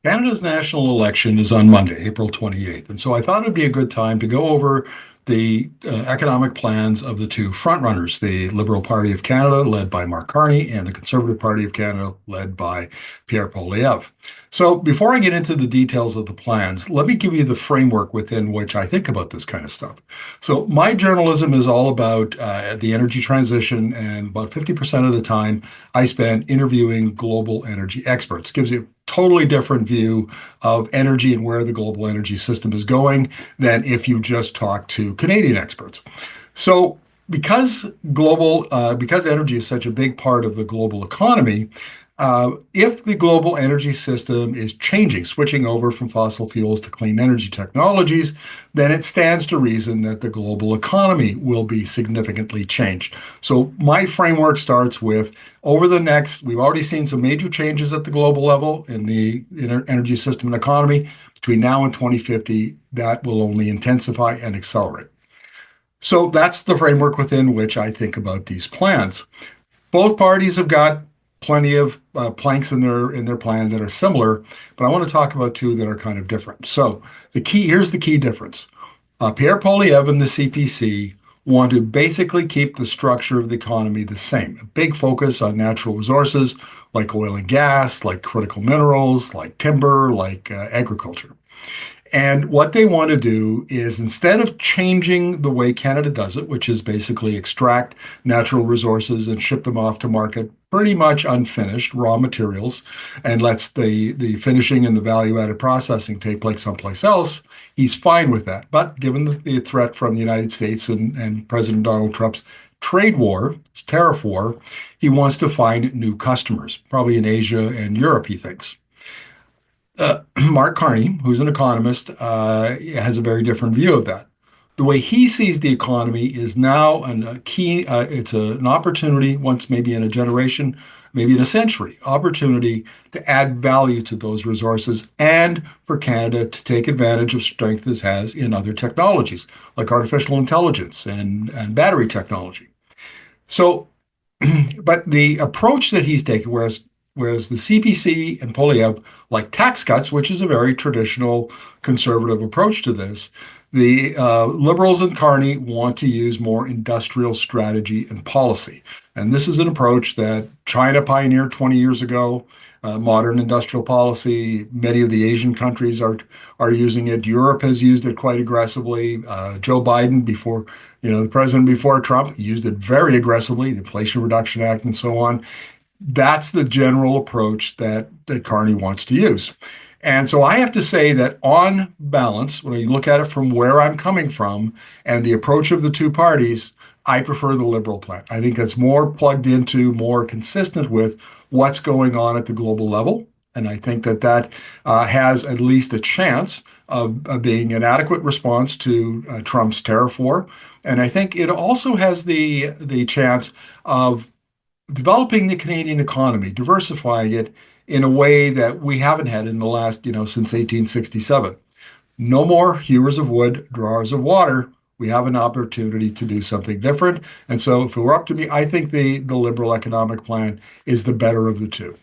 Canada's national election is on Monday, April 28th. And so I thought it'd be a good time to go over the economic plans of the two frontrunners, the Liberal Party of Canada, led by Mark Carney, and the Conservative Party of Canada, led by Pierre Poilievre. So before I get into the details of the plans, let me give you the framework within which I think about this kind of stuff. So my journalism is all about the energy transition, and about 50% of the time I spend interviewing global energy experts. Gives you totally different view of energy and where the global energy system is going than if you just talk to Canadian experts. So because energy is such a big part of the global economy, if the global energy system is changing, switching over from fossil fuels to clean energy technologies, then it stands to reason that the global economy will be significantly changed. So my framework starts with we've already seen some major changes at the global level in the energy system and economy. Between now and 2050, that will only intensify and accelerate. So that's the framework within which I think about these plans. Both parties have got plenty of planks in their plan that are similar, but I want to talk about two that are kind of different. So here's the key difference. Pierre Poilievre and the CPC want to basically keep the structure of the economy the same. A big focus on natural resources like oil and gas, like critical minerals, like timber, like agriculture. And what they want to do is instead of changing the way Canada does it, which is basically extract natural resources and ship them off to market pretty much unfinished raw materials and lets the finishing and the value added processing take place someplace else, he's fine with that. But given the threat from the United States and President Donald Trump's trade war, tariff war, he wants to find new customers, probably in Asia and Europe, he thinks. Mark Carney, who's an economist, has a very different view of that. The way he sees the economy is now it's an opportunity, once maybe in a generation, maybe in a century, opportunity to add value to those resources and for Canada to take advantage of strength it has in other technologies like artificial intelligence and battery technology. So but the approach that he's taken, whereas the CPC and Poilievre like tax cuts, which is a very traditional conservative approach to this, the Liberals and Carney want to use more industrial strategy and policy. And this is an approach that China pioneered 20 years ago. Modern industrial policy. Many of the Asian countries are using it. Europe has used it quite aggressively. Joe Biden, the president before Trump, used it very aggressively. The Inflation Reduction Act and so on. That's the general approach that Carney wants to use. And so I have to say that on balance, when you look at it from where I'm coming from and the approach of the two parties, I prefer the Liberal plan. I think that's more plugged into, more consistent with what's going on at the global level. And I think that has at least a chance of being an adequate response to Trump's tariff war. And I think it also has the chance of developing the Canadian economy, diversifying it in a way that we haven't had in the last, since 1867. No more hewers of wood, drawers of water. We have an opportunity to do something different. And so if it were up to me, I think the Liberal economic plan is the better of the two.